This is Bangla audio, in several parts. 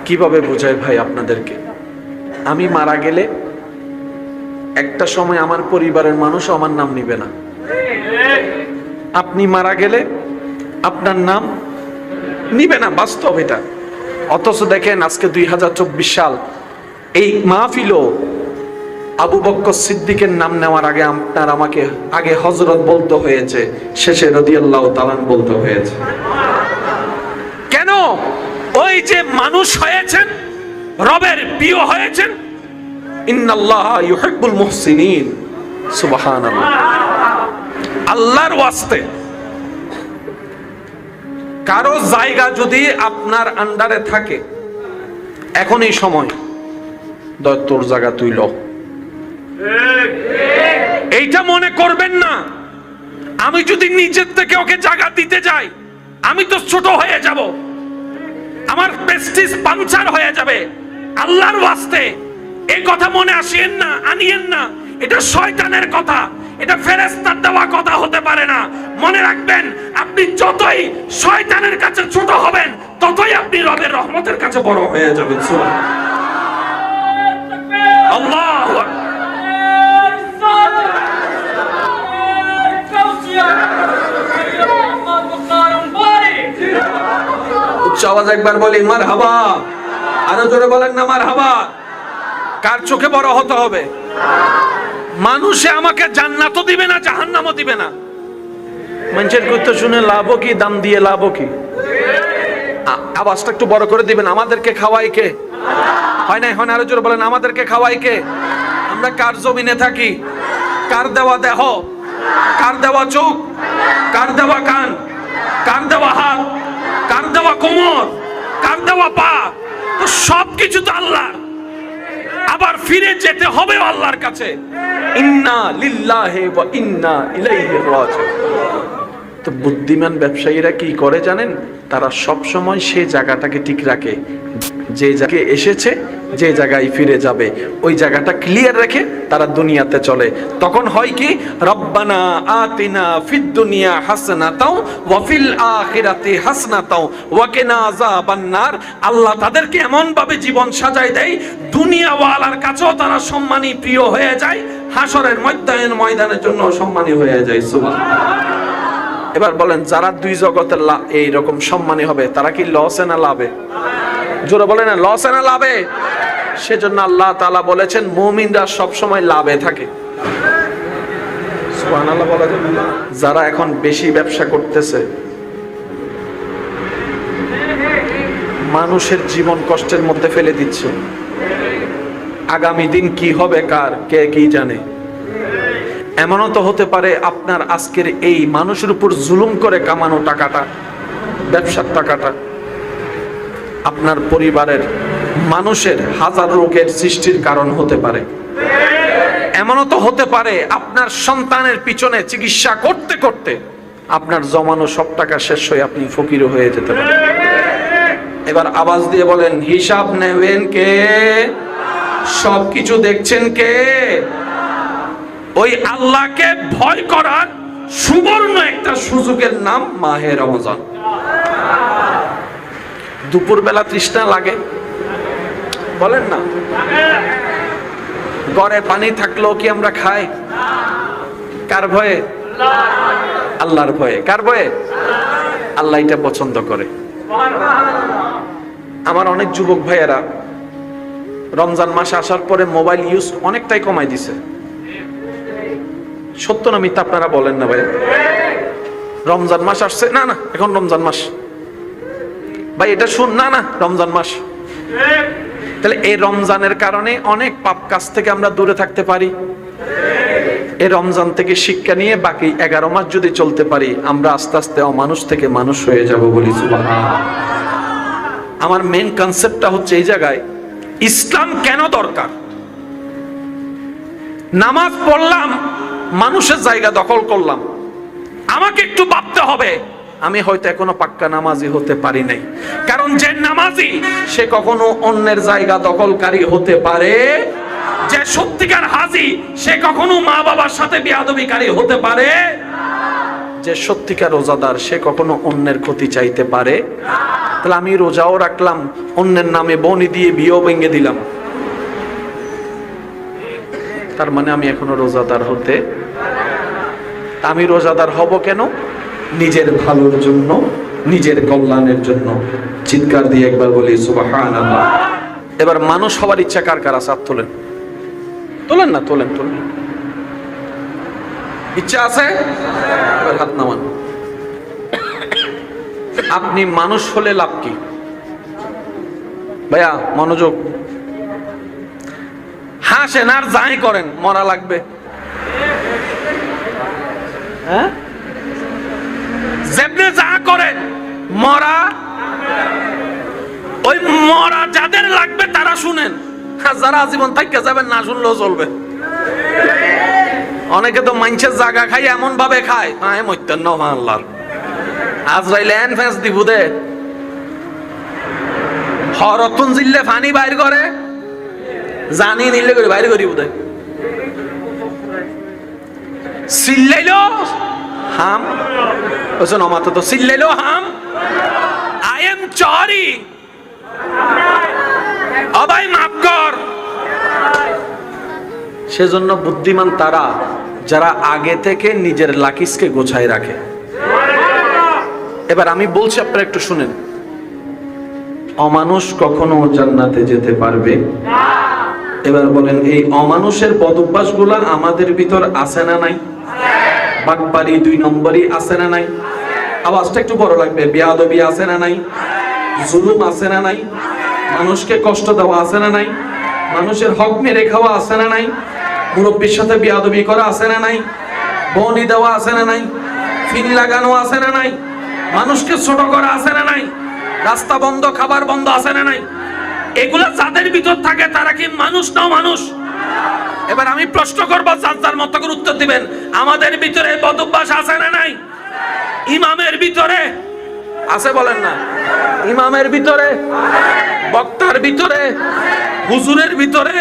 কিভাবে বোঝাই ভাই আপনাদেরকে, আমি মারা গেলে একটা সময় আমার পরিবারের মানুষ আমার নাম নিবে না। আপনি মারা গেলে আপনার নাম নিবে না, বাস্তব এটা। অথচ দেখেন আজকে 2024 সাল, এই মাহফিলও আবু বকর সিদ্দিকের নাম নেওয়ার আগে আপনার আমাকে আগে হযরত বলতে হয়েছে, শেষে রাদিয়াল্লাহু তাআলা বলতে হয়েছে। কেন? ওই যে মানুষ হয়েছেন, রবের প্রিয় হয়েছেন, ইন্নাল্লাহা ইউহিব্বুল মুহসিনিন, সুবহানাল্লাহ। আল্লাহর ওয়াস্তে কারো জায়গা যদি আপনার আন্ডারে থাকে, এখন এই সময় তোর জায়গা তুই ল। এইটা মনে করবেন না আমি যদি নিজের থেকে ওকে জায়গা দিতে যাই আমি তো ছোট হয়ে যাব, আমার প্রেস্টিজ পাঞ্চার হয়ে যাবে। আল্লাহর ওয়াস্তে এই কথা মনে আসিয়েন না, আনিয়েন না। এটা শয়তানের কথা, এটা ফেরেশতার দেওয়া কথা হতে পারে না। মনে রাখবেন, আপনি যতই শয়তানের কাছে ছোট হবেন ততই আপনি রবের রহমতের কাছে বড় হয়ে যাবেন। আল্লাহু আকবার। উচ্চ আওয়াজ একবার বলি মারহাবা, আরো জোরে বলেন না মারহাবা। কার চোখে বড় হতে হবে? মানুষে আমাকে জান্নাতও দিবে না, জাহান্নামও দিবে না। মানুষের কথা শুনে লাভও কি, দাম দিয়ে লাভও কি? আওয়াজটা একটু বড় করে দিবেন। আমাদেরকে খাওয়াই কে? হয় না? হয় না? আরো জোরে বলেন, আমাদেরকে খাওয়াই কে? আমরা কার জমিনে থাকি? কার দেওয়া দেহ, কার দেওয়া চোখ, কার দেওয়া কান, কার দেওয়া হাত, কার দেওয়া কোমর, কার দেওয়া পা? তো সবকিছু তো আল্লাহ। আবার ফিরে যেতে হবে আল্লাহর কাছে। ইন্না লিল্লাহি ওয়া ইন্না ইলাইহি রাজিউন। তো বুদ্ধিমান ব্যবসায়ীরা কি করে জানেন? তারা সব সময় সেই জায়গাটাকে ঠিক রাখে, যে জায়গায় এসেছে, যে জায়গায় ফিরে যাবে, ওই জায়গাটা ক্লিয়ার রেখে তারা দুনিয়াতে চলে। তখন হয় কি? রব্বানা আতিনা ফিদ দুনিয়া হাসানাতাও ওয়া ফিল আখিরাতি হাসানাতাও ওয়া কিনা আযাবান নার। আল্লাহ তাদেরকে এমন ভাবে জীবন সাজায় দেয়, দুনিয়াওয়ালার কাছেও তারা সম্মানী প্রিয় হয়ে যায়, হাসরের ময়দানের জন্য সম্মানী হয়ে যায়। সুবহানাল্লাহ। এবার বলেন, যারা দুই জগতের এই রকম সম্মানী হবে তারা কি লসে না লাভে? জোরে বলেন না, লসে না লাভে? সেজন্য আল্লাহ তাআলা বলেছেন মুমিনরা সব সময় লাভে থাকে। সুবহানাল্লাহ বলা যাবে না? যারা এখন বেশি ব্যবসা করতেছে, মানুষের জীবন কষ্টের মধ্যে ফেলে দিচ্ছে, আগামী দিন কি হবে কার কে কি জানে। এমনও তো হতে পারে আপনার আজকের এই মানুষের উপর জুলুম করে কামানো টাকাটা, ব্যবসার টাকাটা, আপনার পরিবারের মানুষের হাজার রোগের সৃষ্টির কারণ হতে পারে। এমনও তো হতে পারে আপনার সন্তানের পিছনে চিকিৎসা করতে করতে আপনার জমানো সব টাকা শেষ হয়ে আপনি ফকির হয়ে যেতে পারেন। এবার আওয়াজ দিয়ে বলেন, হিসাব নেবেন কে? সবকিছু দেখছেন কে? ওই আল্লাহকে ভয় করার সুবর্ণ একটা সুযোগের নাম মাহে রমজান। দুপুরবেলা তৃষ্ণা লাগে, বলেন না? ঘরে পানি থাকলেও কি আমরা খাই? কার ভয়ে? আল্লাহর ভয়ে। কার ভয়ে? আল্লাহ এটা পছন্দ করে। আমার অনেক যুবক ভাইয়েরা রমজান মাসে আসার পরে মোবাইল ইউজ অনেকটাই কমাই দিছে। সত্য না মিথ্যা আপনারা বলেন না ভাই? রমজান মাস আসছে, না না এখন রমজান মাস, ভাই এটা শুন, না না রমজান মাস। তাহলে এই রমজানের কারণে অনেক পাপ কাজ থেকে আমরা দূরে থাকতে পারি। এই রমজান থেকে শিক্ষা নিয়ে বাকি 11 মাস যদি চলতে পারি, আমরা আস্তে আস্তে অমানুষ থেকে মানুষ হয়ে যাব। বলি সুবহানাল্লাহ। আমার মেইন কনসেপ্টটা হচ্ছে এই জায়গায়, ইসলাম কেন দরকার? নামাজ পড়লাম, মানুষের জায়গা দখল করলাম, আমাকে একটু ভাবতে হবে আমি হয়তো এখনো পাক্কা নামাজি হতে পারি নাই। কারণ যে নামাজি সে কখনো অন্যের জায়গা দখলকারী হতে পারে, যে সত্যিকার হাজি সে কখনো মা বাবার সাথে বেয়াদবিকারী হতে পারে, যে সত্যিকার রোজাদার সে কখনো অন্যের ক্ষতি চাইতে পারে? তাহলে আমি রোজাও রাখলাম, অন্যের নামে বনি দিয়ে বিয়েও ভেঙে দিলাম, তার মানে আমি এখনো রোজাদার হতে? আমি রোজাদার হব কেন? নিজের ভালোর জন্য, নিজের কল্যাণের জন্য। চিৎকার দিয়ে একবার বলি সুবহানাল্লাহ। এবার মানুষ হওয়ার ইচ্ছা কার কার আছে? হাত তোলেন। তোলেন না, তোলেন তোলেন। ইচ্ছা আছে? এবার হাত নামান। আপনি মানুষ হলে লাভ কি? ভাইয়া মনোযোগ। হাসেন আর যাই করেন, মরা লাগবে। হ্যাঁ, যেমনি যা করে মরা, ওই মরা যাদের লাগবে তারা শুনেন, যারা আজীবন থাইকা যাবেন না শুনলেও চলবে। অনেকে তো মানুষের জায়গা খাই এমন ভাবে খায়, মইতেন না আল্লাহর আজরাইল এন ফেস দিব দে হরতুন জিল্লে ফানি বাইর করে, জানি নিলে করে বাইর করি বুদে সিল্লাইলো হাম ওজন অমাত তো সিল্লাইলো হাম। আই এম সরি, অবাই মাফ কর। সেজন্য বুদ্ধিমান তারা যারা আগে থেকে নিজের লাকিসকে গোছায় রাখে। এবার আমি বলছি, আপনারা একটু শুনেন। অমানুষ কখনো জান্নাতে যেতে পারবে না। এবার বলেন, এই অমানুষের বদঅভ্যাস গুলা আমাদের ভিতর আছে না নাই? বাটপারি, 2 নম্বরই আছে না নাই? আওয়াজটা একটু বড় লাগবে। বেয়াদবি আছে না নাই? জুলুম আছে না নাই? মানুষকে কষ্ট দেওয়া আছে না নাই? মানুষের হক মেরে খাওয়া আছে না নাই? মুরব্বীর সাথে বেয়াদবি করা আছে না নাই? বনি দেওয়া আছে না নাই? ফিন লাগানো আছে না নাই? মানুষকে ছোট করা আছে না নাই? রাস্তা বন্ধ, খাবার বন্ধ আছে না নাই? এগুলা যাদের ভিতর থাকে তারা কি মানুষ না মানুষ? এবার আমি প্রশ্ন করবো, যার যার মতো করে উত্তর দিবেন। আমাদের ভিতরে বদঅভ্যাস আছে না নাই? ইমামের ভিতরে আছে, বলেন না? ইমামের ভিতরে, বক্তার ভিতরে, হুজুরের ভিতরে।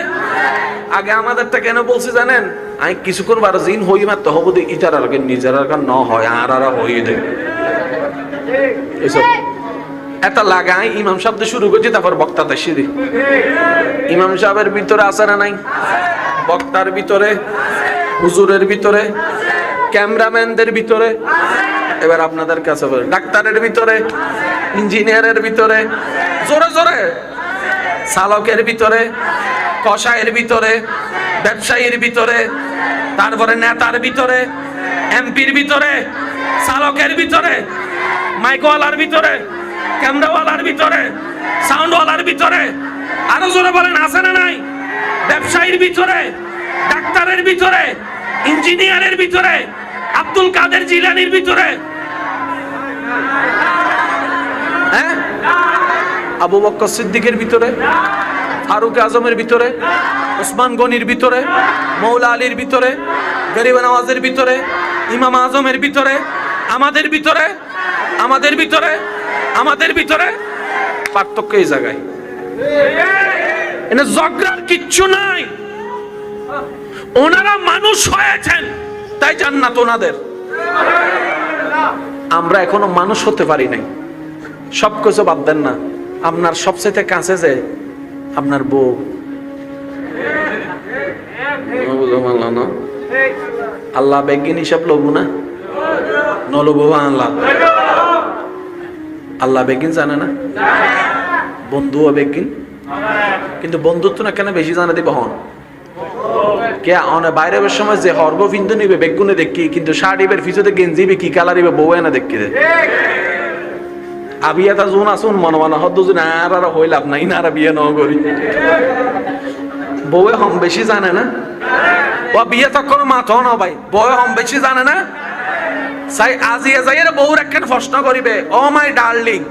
আগে আমাদেরটা কেন বলছি জানেন? আমি কিছুক্ষণ বার জিন হই মাত্র হবো দে ইটার আর নিজের আর ন হয় আর হই দে এসব এটা লাগাই। ইমাম সাহেব শুরু করছি, তারপর বক্তাতে সিঁড়ি। ইমাম সাহেবের ভিতরে আছে না নাই? বক্তার ভিতরে, হুজুরের ভিতরে, ক্যামেরাম্যানদের ভিতরে। এবার আপনাদের কাছে বলেন, ডাক্তারের ভিতরে, ইঞ্জিনিয়ারের ভিতরে, জোরে জোরে, চালকের ভিতরে, কসাইয়ের ভিতরে, ব্যবসায়ীর ভিতরে, তারপরে নেতার ভিতরে, এমপির ভিতরে, চালকের ভিতরে, মাইকওয়ালার ভিতরে, ক্যামেরাওয়ালার ভিতরে, সাউন্ডওয়ালার ভিতরে। আরো জোরে বলেন, আছে না নাই? ব্যবসায়ীর ভিতরে, ডাক্তারের ভিতরে, ইঞ্জিনিয়ারের ভিতরে, আব্দুল কাদের জিলানির ভিতরে, হ্যাঁ, আবু বকর সিদ্দিকের ভিতরে, ফারুক আজমের ভিতরে, ওসমান গনির ভিতরে, মৌলা আলীর ভিতরে, গরিব নওয়াজের ভিতরে, ইমাম আজমের ভিতরে, আমাদের ভিতরে, আমাদের ভিতরে, আমাদের ভিতরে। পার্থক্য এই জায়গায়। এনে ঝগড়ার কিচ্ছু নাই। ওনারা মানুষ হয়েছেন তাই জান্নাত ওনাদের। আমরা এখনো মানুষ হতে পারি নাই। সবকিছু বাদ দেন না, আপনার সবচেয়ে কাছে যে আপনার বউ, আল্লাহ বেগিন হিসাব লবু না নলবু আল্লাহ, আল্লাহ বেগিন জানে না, বন্ধুও বেগিন। কিন্তু বন্ধুত্ব না কেন বেশি জানা দিব হন কে অনে বাইরে সময় যে হর্ব বিন্দু নিবে বেগুনে দেখি, কিন্তু শাড়িবের পিছনে গেঞ্জিবে কি কালার ইবে বউ না দেখি দে আবিয়াটা জোন আসুন মনে মনে হদ আর আর হইলাম না ইনারা বিয়ে ন করি। বউয়ে হম বেশি জানে না, ও বিয়ে তখন মাথা না ভাই, বউয়ে হম বেশি জানে না। সাই আজিয়ে যাই বউর একখান প্রশ্ন করিবে, ও মাই ডার্লিং,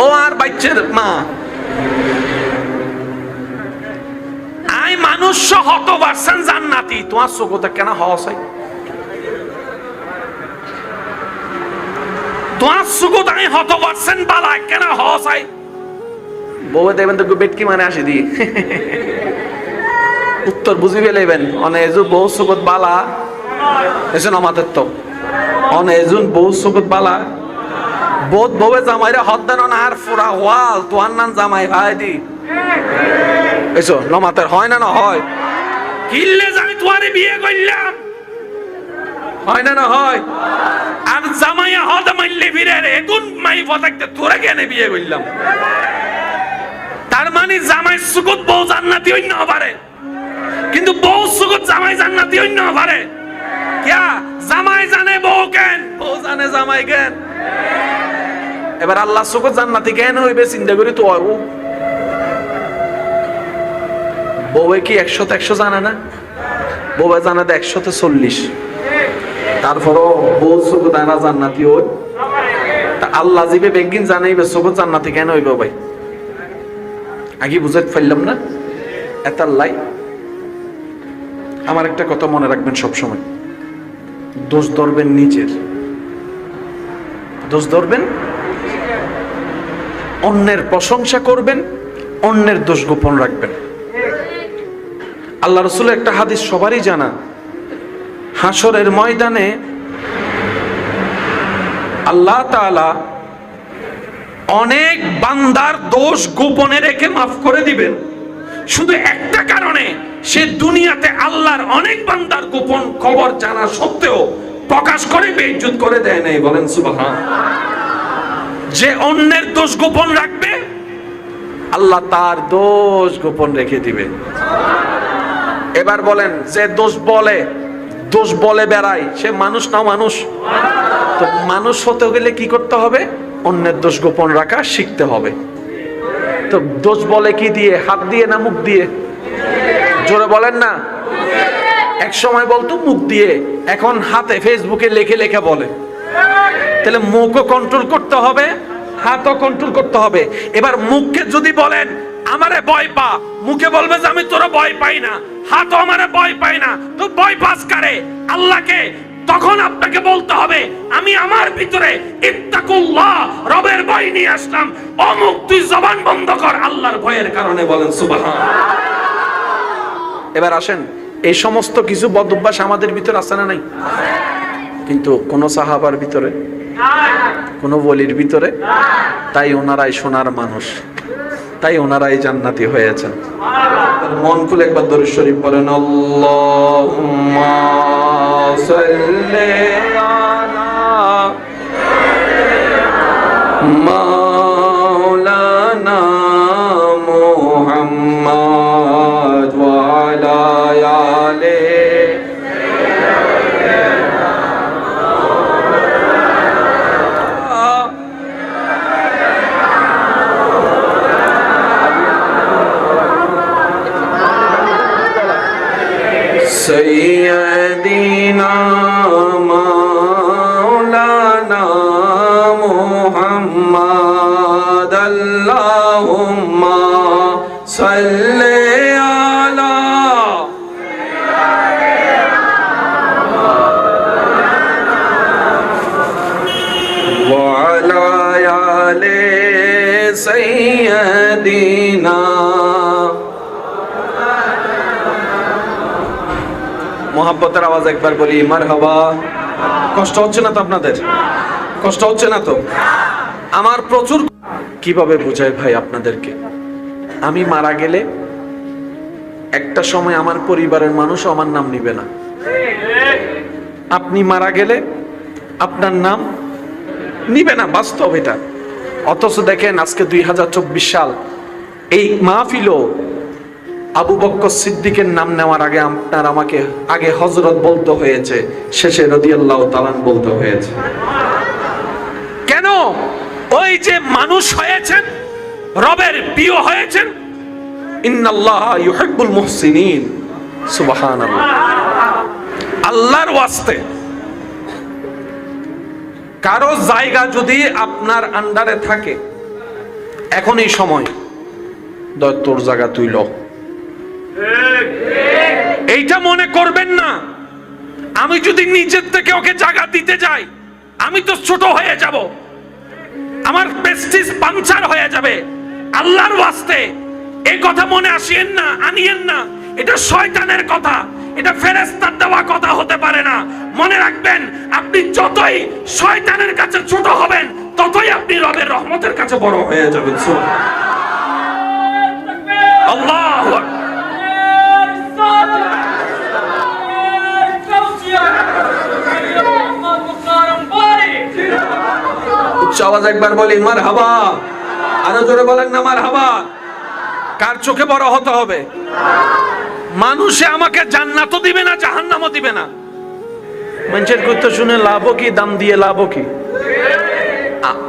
ও আর বাচ্চার মা, আই মানুষ 100% জান্নাতি, তোমার চোখতে কেন হস হয়? তোমার চোখত আমি 100% বালা কেন হস হয়? বউয়ে দেবেন তো বেটকি মানে আসি দি উত্তর বুঝিবে লেবেন। অনে বউ চোখত বালা এসে আমাদের তো অনেজন বউ সুগত বালা বোধ বউে জামাইরে হদ দেন না আর ফুরা ওয়াল তোয়ার নাম জামাই ভাই দি এসো নমাতের হয় না হয় কিল্লে জানি তোয়ারে বিয়ে করলাম হয় না হয় আর জামাইয়া হদ মাইলে ফিরে রে কোন মাই ফটাকতে তোরা কেন বিয়ে করলাম তার মানে জামাই সুগত বউ জান্নাতি হইন না পারে কিন্তু বউ সুগত জামাই জান্নাতি হইন না পারে क्या জামাই জানে বউ কেন বউ জানে জামাই কেন এবার আল্লাহ সুগত জান্নাতি কেন হইবে চিন্তা করি তো আর বউয়ে কি 100 জানে না বউয়ে জানে তো 140 তারপরও বউ সুগত আনা জান্নাতি হই তা আল্লাহ জিবে বেগিন জানাইবে সুগত জান্নাতি কেন হইবে ভাই আগে বুঝাতে পারলাম না এতাল্লাই আমার একটা কথা মনে রাখবেন সব সময় দোষ ধরবেন নিজের দোষ ধরবেন অন্যের প্রশংসা করবেন অন্যের দোষ গোপন রাখবেন আল্লাহ রাসূলের একটা হাদিস সবারই জানা হাসরের ময়দানে আল্লাহ তাআলা অনেক বান্দার দোষ গোপনে রেখে মাফ করে দিবেন শুধু একটা কারণে সে দুনিয়াতে আল্লাহর অনেক বান্দার গোপন খবর জানা সত্ত্বেও প্রকাশ করে বেইজ্জত করে দেয় নাই বলেন সুবহান যে অন্যের দোষ গোপন রাখবে আল্লাহ তার দোষ গোপন রেখে দিবে এবার বলেন যে দোষ বলে বেড়ায় সে মানুষ না মানুষ তো মানুষ হতে গেলে কি করতে হবে অন্যের দোষ গোপন রাখা শিখতে হবে তো দোষ বলে কি দিয়ে হাত দিয়ে না মুখ দিয়ে জোরে বলেন না এক সময় বলতো মুখ দিয়ে এখন হাতে ফেসবুকে লেখে বলে তাহলে মুখও কন্ট্রোল করতে হবে হাতও কন্ট্রোল করতে হবে এবার মুখকে যদি বলেন আমারে ভয় পা মুখে বলবে যে আমি তোরা ভয় পাই না হাতও আমারে ভয় পাই না তো ভয় পাস করে আল্লাহকে তখন আপনাকে বলতে হবে আমি আমার ভিতরে ইত্তাকুল্লাহ রবের ভয় নিয়ে আসলাম অমুক তুই জবান বন্ধ কর আল্লাহর ভয়ের কারণে বলেন সুবহান এবার আসেন এই সমস্ত কিছু বদ অভ্যাস আমাদের ভিতরে আছে না নাই কিন্তু কোন সাহাবার ভিতরে কোন ওলির ভিতরে তাই ওনারাই সোনার মানুষ তাই ওনারাই জান্নাতি হয়েছেন মন খুলে একবার দরুদ শরীফ পড়েন আল্লাহুম্মা সাল্লি আলা মাওলানা মুহাম্মদ ওয়া আলা আলিহি سيدنا مولانا محمد اللهم صل على وعلى آل سيدنا মোহাব্বতের আওয়াজ একবার বলি মারহাবা কষ্ট হচ্ছে না তো আপনাদের কষ্ট হচ্ছে না তো আমার প্রচুর কিভাবে বুঝাই ভাই আপনাদেরকে আমি মারা গেলে একটা সময় আমার পরিবারের মানুষ আমার নাম নিবে না আপনি মারা গেলে আপনার নাম নিবে না বাস্তব এটা অথচ দেখেন আজকে 2024 সাল এই মাহফিলও আবু বকর সিদ্দিকের নাম নেওয়ার আগে আপনার আমাকে আগে হযরত বলতে হয়েছে শেষে রাদিয়াল্লাহু তাআলা বলতে হয়েছে কেন ওই যে মানুষ হয়েছেন রবের প্রিয় হয়েছেন ইন্নাল্লাহা ইউহিব্বুল মুহসিনিন সুবহানাল্লাহ আল্লাহর ওয়াস্তে কারো জায়গা যদি আপনার আন্ডারে থাকে এখন এই সময় তোর জায়গা তুই ল এইটা মনে করবেন না আমি যদি নিজের থেকে ওকে জায়গা দিতে যাই আমি তো ছোট হয়ে যাব আমার প্রেস্টিজ পাংচার হয়ে যাবে আল্লাহর ওয়াস্তে এই কথা মনে আসিয়েন না আনিয়েন না এটা শয়তানের কথা এটা ফেরেশতার দেওয়া কথা হতে পারে না। মনে রাখবেন, আপনি যতই শয়তানের কাছে ছোট হবেন ততই আপনি রবের রহমতের কাছে বড় হয়ে যাবেন। আল্লাহু আকবার। উচ্চ আওয়াজ একবার বলি মারহাবা। আরো জোরে বলেন না মারহাবা। কার চোখে বড় হতে হবে? মানুষে আমাকে জান্নাতও দিবে না, জাহান্নামও দিবে না। মানুষের কথা শুনে লাভও কি, দাম দিয়ে লাভও কি?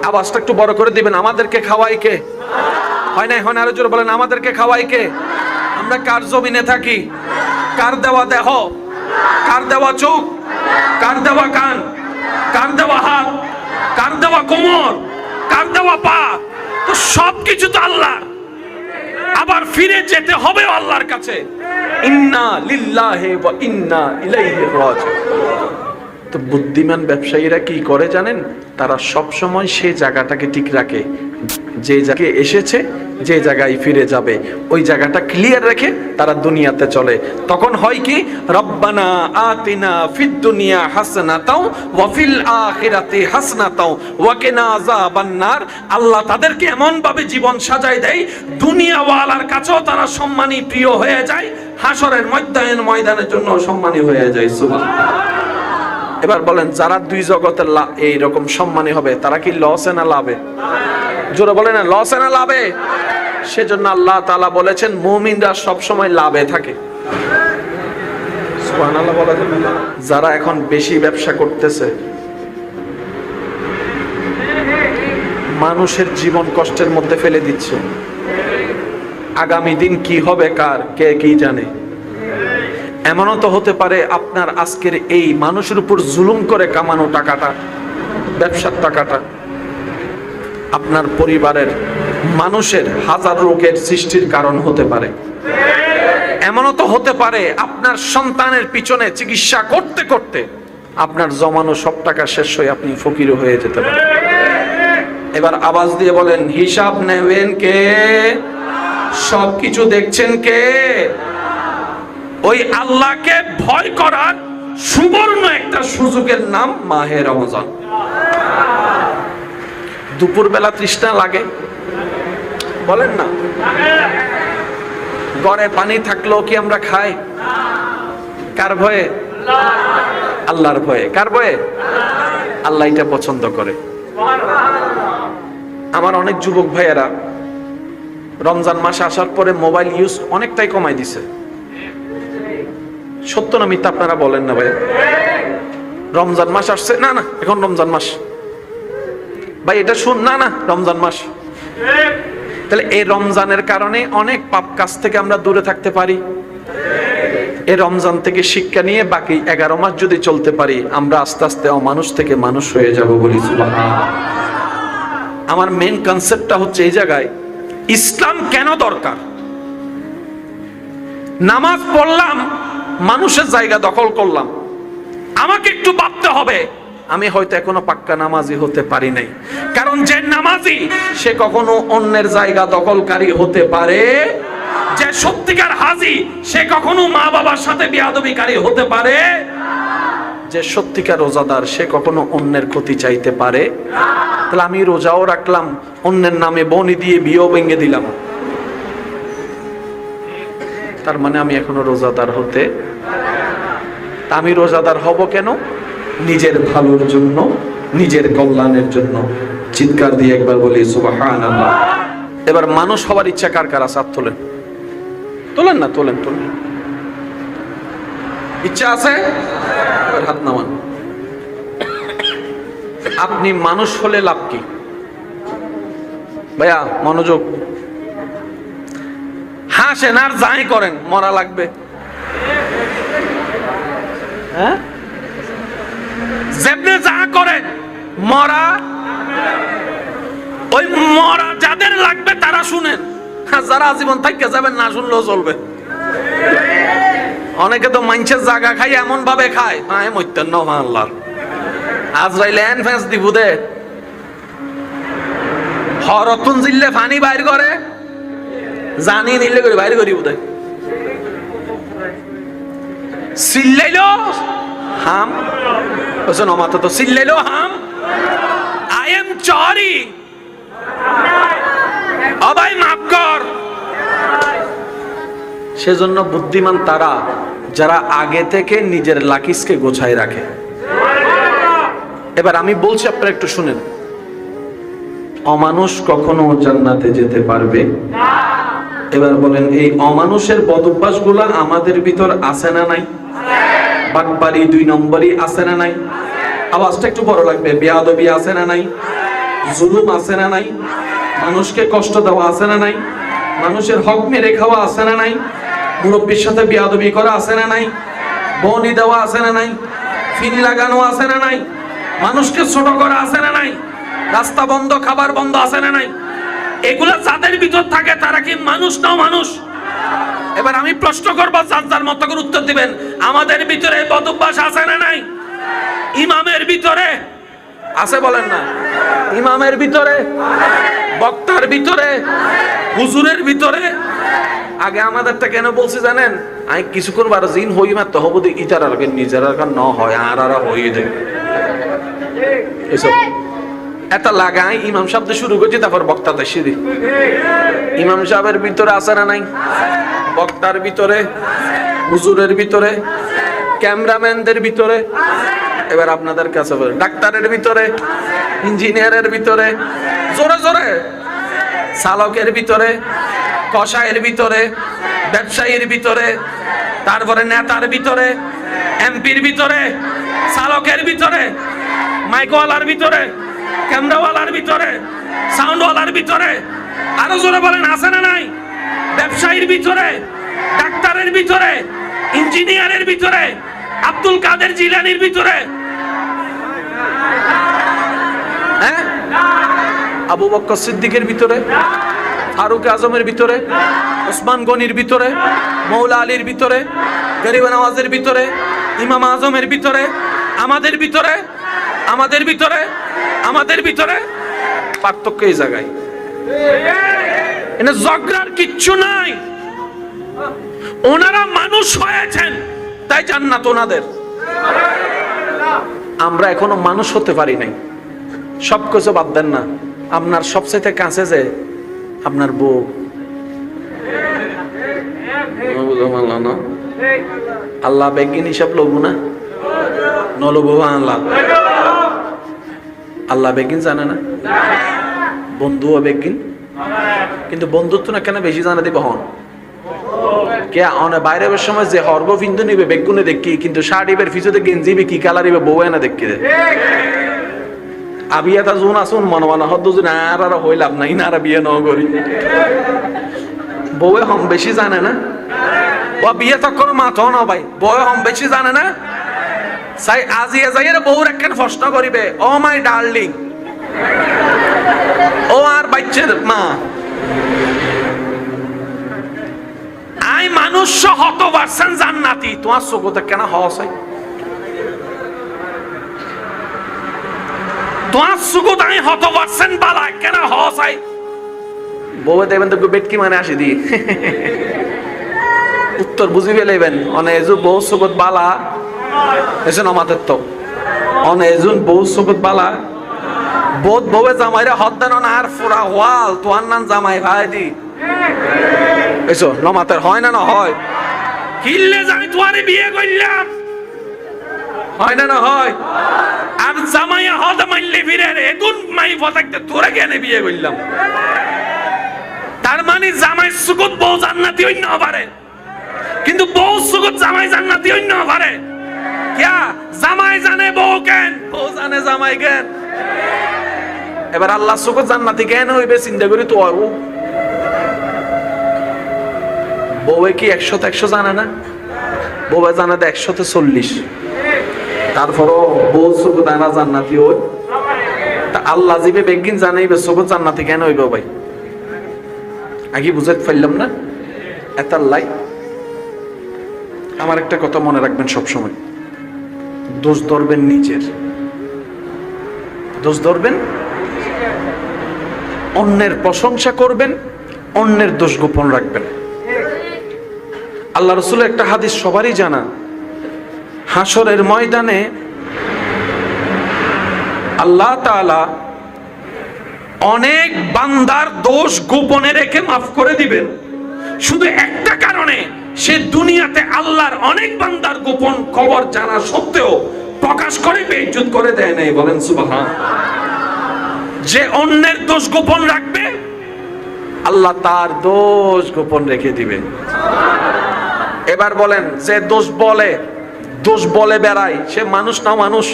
আওয়াজটা একটু বড় করে দিবেন। আমাদেরকে খাওয়াই কে? হয় না, হয় না? আরো জোরে বলেন, আমাদেরকে খাওয়াই কে? আমরা কার জমিনে থাকি? কার দেওয়া দেহ? কার দেওয়া চোখ? কার দেওয়া কান? কার দেওয়া হাত? কার দেওয়া কোমর? কার দেওয়া পা? তো সবকিছু তো আল্লাহ। আবার ফিরে যেতে হবে আল্লাহর কাছে। ইন্না লিল্লাহি ওয়া ইন্না ইলাইহি রাজিউন। তো বুদ্ধিমান ব্যবসায়ীরা কি করে জানেন? তারা সব সময় সেই জায়গাটাকে ঠিক রাখে, যে জায়গায় এসেছে, যে জায়গায় ফিরে যাবে, ওই জায়গাটা ক্লিয়ার রেখে তারা দুনিয়াতে চলে। তখন হয় কি, রব্বানা আতিনা ফিদ দুনিয়া হাসানাতাও ওয়া ফিল আখিরাতি হাসানাতাও ওয়া কিনা আযাবান নার। আল্লাহ তাদেরকে এমন ভাবে জীবন সাজায় দেয়, দুনিয়াওয়ালার কাছেও তারা সম্মানী প্রিয় হয়ে যায়, হাসরের ময়দানের জন্য সম্মানী হয়ে যায়। সুবহানাল্লাহ। এবার বলেন, যারা দুই জগতের এইরকম সম্মানী হবে তারা কি লসে না লাভে? জোরে বলেন না, লসে না লাভে? সেজন্য আল্লাহ তাআলা বলেছেন মুমিনরা সব সময় লাভে থাকে। সুবহানাল্লাহ বলা যাবে না? যারা এখন বেশি ব্যবসা করতেছে, মানুষের জীবন কষ্টের মধ্যে ফেলে দিচ্ছে, আগামী দিন কি হবে কার কে কি জানে। এমনও তো হতে পারে আপনার আজকের এই মানুষের উপর জুলুম করে কামানো টাকাটা, ব্যবসার টাকাটা, আপনার পরিবারের মানুষের হাজার রোগের সৃষ্টির কারণ হতে পারে। এমনও তো হতে পারে আপনার সন্তানের পিছনে চিকিৎসা করতে করতে আপনার জমানো সব টাকা শেষ হয়ে আপনি ফকির হয়ে যেতে পারেন। এবার আওয়াজ দিয়ে বলেন, হিসাব নেবেন কে? সবকিছু দেখছেন কে? ওই আল্লাহকে ভয় করার সুবর্ণ একটা সুযোগের নাম মাহে রমজান। দুপুর বেলা তৃষ্ণা লাগে, বলেন না? ঘরে পানি থাকলেও কি আমরা খাই? কার ভয়ে? আল্লাহর ভয়ে। কার ভয়ে? আল্লাহ এটা পছন্দ করে। আমার অনেক যুবক ভাইয়েরা রমজান মাস আসার পরে মোবাইল ইউজ অনেকটাই কমাই দিছে। সত্য না মিথ্যা আপনারা বলেন না ভাই? রমজান মাস আসছে, না না এখন রমজান মাস, ভাই এটা শুন, না না রমজান মাস। তাহলে এই রমজানের কারণে অনেক পাপ কাজ থেকে আমরা দূরে থাকতে পারি। এই রমজান থেকে শিক্ষা নিয়ে বাকি 11 মাস যদি চলতে পারি, আমরা আস্তে আস্তে অমানুষ থেকে মানুষ হয়ে যাব বলি সুবহানাল্লাহ। আমার মেন কনসেপ্টটা হচ্ছে এই জায়গায়, ইসলাম কেন দরকার? নামাজ পড়লাম, মানুষের জায়গা দখল করলাম, আমাকে একটু ভাবতে হবে আমি হয়তো এখনো পাক্কা নামাজি হতে পারি নাই। কারণ যে নামাজি সে কখনো অন্যের জায়গা দখলকারী হতে পারে, যে সত্যিকার হাজি সে কখনো মা বাবার সাথে বেয়াদবিকারী হতে পারে, যে সত্যিকার রোজাদার সে কখনো অন্যের ক্ষতি চাইতে পারে। তাহলে আমি রোজাও রাখলাম, অন্যের নামে বনি দিয়ে বিয়েও ভেঙে দিলাম, তার মানে আমি এখনো রোজাদার হতে। আমি রোজাদার হব কেন? নিজের ভালোর জন্য, নিজের কল্যাণের জন্য। চিৎকার দিয়ে একবার বলি সুবহানাল্লাহ। এবার মানুষ হওয়ার ইচ্ছা কার কার আছে? হাত তোলেন। তোলেন না? তোলেন তোলেন। ইচ্ছা আছে? এবার হাত নামান। আপনি মানুষ হলে লাভ কি? ভাইয়া মনোযোগ। হাসেন আর যাই করেন, মরা লাগবে। হ্যাঁ, যেমনি যা করেন মরা, ওই মরা যাদের লাগবে তারা শুনেন, যারা আজীবন থাইকা যাবেন না শুনলেও চলবে। অনেকে তো মানুষের জায়গা খাই এমন ভাবে খায়, হ্যাঁ মৈত্যান্ন আল্লাহ আজরাইলে এন ফেঁস দিব দে, হরতুন জিল্লে ফানি বাইর করে, জানি নিলে করে বাইর করি বোধ। চিল্লাইলো হাম, বলছেন অমাত তো চিল্লাইলো হাম। আই এম সরি, অবাই মাফ কর। সেজন্য বুদ্ধিমান তারা যারা আগে থেকে নিজের লাকিসকে গোছায় রাখে। এবার আমি বলছি, আপনারা একটু শুনেন। অমানুষ কখনো জান্নাতে যেতে পারবে না। এবার বলেন, এই অমানুষের বদভ্যাস গুলা আমাদের ভিতর আছে না নাই? বাটপারি, 2 নম্বরই আছে না নাই? আওয়াজটা একটু বড় লাগবে। বেয়াদবি আছে না নাই? জুলুম আছে না নাই? মানুষকে কষ্ট দেওয়া আছে না নাই? মানুষের হক মেরে খাওয়া আছে না নাই? মুরব্বীর সাথে বেয়াদবি করা আছে না নাই? বনি দেওয়া আছে না নাই? ফিন লাগানো আছে না নাই? মানুষকে ছোট করা আছে না নাই? রাস্তা বন্ধ, খাবার বন্ধ আছে না নাই? এগুলা যাদের ভিতর থাকে তারা কি মানুষ না মানুষ? এবার আমি প্রশ্ন করবো, যার যার মতো করে উত্তর দিবেন। আমাদের ভিতরে বদভ্যাস আছে না নাই? ইমামের ভিতরে আছে, বলেন না? ইমামের ভিতরে, বক্তার ভিতরে, হুজুরের ভিতরে। আগে আমাদেরটা কেন বলছি জানেন? আমি কিছুক্ষণ বার জিন হই মাত্র হবো ইটার আর নিজের আর ন হয় আর হয়ে যায় এসব এত লাগাই। ইমাম সাহেব শুরু করছি, তারপর বক্তাতে সিঁড়ি। ইমাম সাহেবের ভিতরে আছে না নাই? বক্তার ভিতরে, হুজুরের ভিতরে, ক্যামেরাম্যানদের ভিতরে, এবার আপনাদের কাছে বলে ডাক্তারের ভিতরে, ইঞ্জিনিয়ারের ভিতরে, জোরে জোরে, চালকের ভিতরে, কসাইয়ের ভিতরে, ব্যবসায়ীর ভিতরে, তারপরে নেতার ভিতরে, এমপির ভিতরে, চালকের ভিতরে, মাইকওয়ালার ভিতরে, ক্যামেরাওয়ালার ভিতরে, সাউন্ডওয়ালার ভিতরে। আরো জোরে বলেন, আছে না নাই? ব্যবসায়ীর ভিতরে, ডাক্তারের ভিতরে, ইঞ্জিনিয়ারের ভিতরে, আব্দুল কাদের জিলানির ভিতরে, হ্যাঁ, আবু বকর সিদ্দিকের ভিতরে, ফারুক আজমের ভিতরে, ওসমান গনির ভিতরে, মৌলা আলীর ভিতরে, গরিব নওয়াজের ভিতরে, ইমাম আজমের ভিতরে, আমাদের ভিতরে, আমাদের ভিতরে, আমাদের ভিতরে। পার্থক্য এই জায়গায়। এটা ঝগড়ার কিচ্ছু নাই। ওনারা মানুষ হয়েছেন তাই জান্নাত ওনাদের। আমরা এখনো মানুষ হতে পারি নাই। সবকিছু বাদ দেন না, আপনার সবচেয়ে কাছে যে আপনার বউ, আল্লাহ বেগিন হিসাব লবো না, নলবো আল্লাহ। আল্লাহ বেগিন জানে না, বন্ধুও বেগিন। কিন্তু বন্ধুত্ব না কেন বেশি জানা দিব হন কে অনে বাইরে সময় যে হর্গ বিন্দু নিবে বেগুনে দেখি, কিন্তু শাড়িবের ফিসুতে গেঞ্জিবে কি কালার ইবে বউ না দেখি দে আবিয়াটা জোন আসুন মনে মনে হদ না আর হইলাম না ইনারা বিয়ে ন করি। বউয়ে হম বেশি জানে না, ও বিয়ে তো কোনো মাথাও না ভাই, বউয়ে হম বেশি জানে না। সাই আজিয়ে যাইয়ে বউর একখান প্রশ্ন করিবে, ও মাই ডার্লিং, ও আর বাচ্চার মা, আই মানুষ 100% জান্নাতি, তোমার চোখতে কেন হস হয়? তোমার চোখত আমি 100% বালা কেন হস হয়? বউয়ে দেবেন তো বেটকি মানে আসি দি উত্তর বুঝি পেলেবেন। অনেজু বউ চোখত বালা এসে নমাতের তো অনেজুন বউ চোখত বালা বোধ বউয়ে জামাইরে হদ দেন না আর ফুরা ওয়াল তোমার নাম জামাই ভাই দি এসো নমাতের হয় না না হয়? কিল্লে যাই তোমারে বিয়ে করলাম, হয় না না হয়? আর জামাইয়া হদ মাইলে ফিরে এগুন মাই ফতাকতে তোরা কেন বিয়ে করলাম? তার মানে জামাই সুকুত বউ জান্নাতি হইন না পারে, কিন্তু বউ সুকুত জামাই জান্নাতি হইন না পারে। क्या জামাই জানে বউ কেন, বউ জানে জামাই কেন? এবার আল্লাহ সুকুত জান্নাতি কেন হইবে চিন্তা করি তো বউয়ে কি 100 জানে না? বউয়ে জানে তো 140, তারপরও বউ সুকুত আনা জান্নাতি হই। তা আল্লাহ জিবে বেগিন জানাইবে সুকুত জান্নাতি কেন হইবে ভাই? আগে বুঝাতে পারলাম না? এতাল্লাই আমার একটা কথা মনে রাখবেন সব সময়, দোষ ধরবেন নিজের, দোষ ধরবেন, অন্যের প্রশংসা করবেন, অন্যের দোষ গোপন রাখবেন। আল্লাহ রাসূলের একটা হাদিস সবারই জানা, হাসরের ময়দানে আল্লাহ তাআলা অনেক বান্দার দোষ গোপনে রেখে মাফ করে দিবেন, শুধু একটা কারণে, সে দুনিয়াতে আল্লাহর অনেক বান্দার গোপন খবর জানা সত্ত্বেও প্রকাশ করে বেইজ্জত করে দেয় নাই। বলেন সুবহান। যে অন্যের দোষ গোপন রাখবে, আল্লাহ তার দোষ গোপন রেখে দিবে। এবার বলেন, যে দোষ বলে বেড়ায়, সে মানুষ না মানুষ?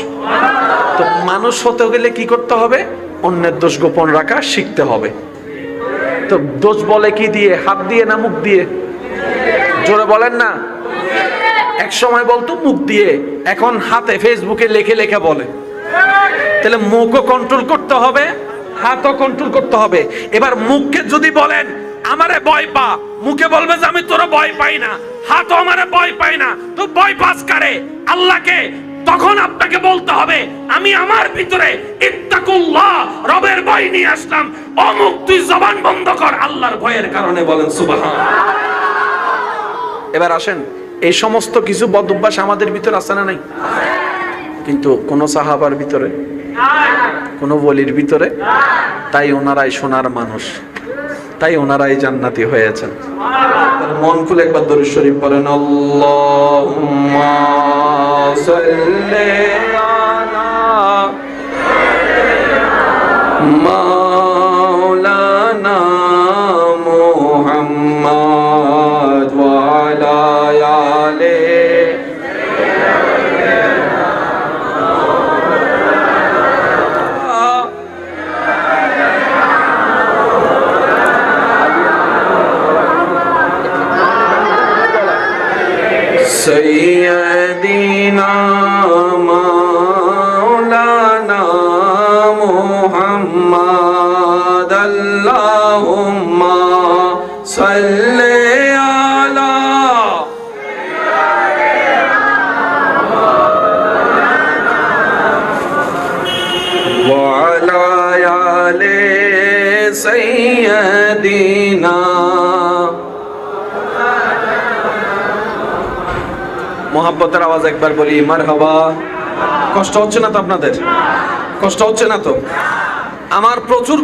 তো মানুষ হতে গেলে কি করতে হবে? অন্যের দোষ গোপন রাখা শিখতে হবে। তো দোষ বলে কি দিয়ে? হাত দিয়ে না মুখ দিয়ে? জোরে বলেন না। এক সময় বলতো মুখ দিয়ে, এখন হাতে ফেসবুকে লেখে লেখে বলে। তাহলে মুখও কন্ট্রোল করতে হবে, হাতও কন্ট্রোল করতে হবে। এবার মুখকে যদি বলেন আমারে ভয় পা, মুখে বলবে যে আমি তোরা ভয় পাই না, হাতও আমারে ভয় পাই না, তো ভয় পাস কারে? আল্লাহকে। তখন আপনাকে বলতে হবে আমি আমার ভিতরে ইত্তাকুল্লাহ, রবের ভয় নিয়ে আসলাম। অমুক তুই জবান বন্ধ কর আল্লাহর ভয়ের কারণে। বলেন সুবহান। এবার আসেন, এই সমস্ত কিছু বদ অভ্যাস আমাদের ভিতরে আছে না নাই? কিন্তু কোন সাহাবার ভিতরে, কোন ওলির ভিতরে, তাই ওনারাই সোনার মানুষ, তাই ওনারাই জান্নাতি হয়েছেন। মন খুলে একবার দরুদ শরীফ পড়েন। আল্লাহুম্মা সাল্লি আলা মাওলানা মুহাম্মদ ওয়া আলা আলি سيدنا مولانا محمد اللهم صل على وعلى آل سيدنا। মোহাব্বতের আওয়াজ একবার বলি মারহাবা। কষ্ট হচ্ছে না তো আপনাদের? কষ্ট হচ্ছে না তো? আমার প্রচুর